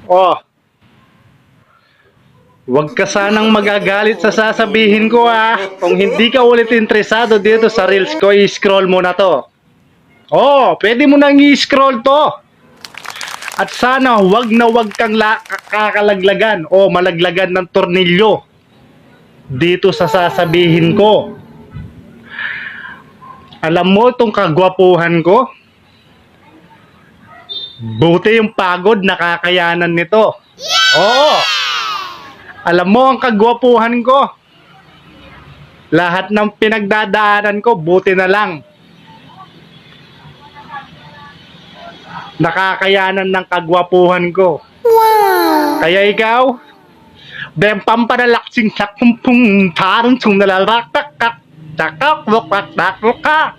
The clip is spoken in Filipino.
Oh, wag ka sanang magagalit sa sasabihin ko ah. Kung hindi ka ulit interesado dito sa Reels ko, i-scroll mo na to. Oh, pwede mo nang i-scroll to. At sana wag na wag kang kakalaglagan o malaglagan ng tornilyo dito sa sasabihin ko. Alam mo itong kagwapuhan ko? Buti yung pagod, nakakayanan nito. Oo. Alam mo ang kagwapuhan ko? Lahat ng pinagdadaanan ko, buti na lang. Nakakayanan ng kagwapuhan ko. Wow! Kaya ikaw, bempam panalaksing sakpumpung parang sung nalarakakak takak wakak takaka.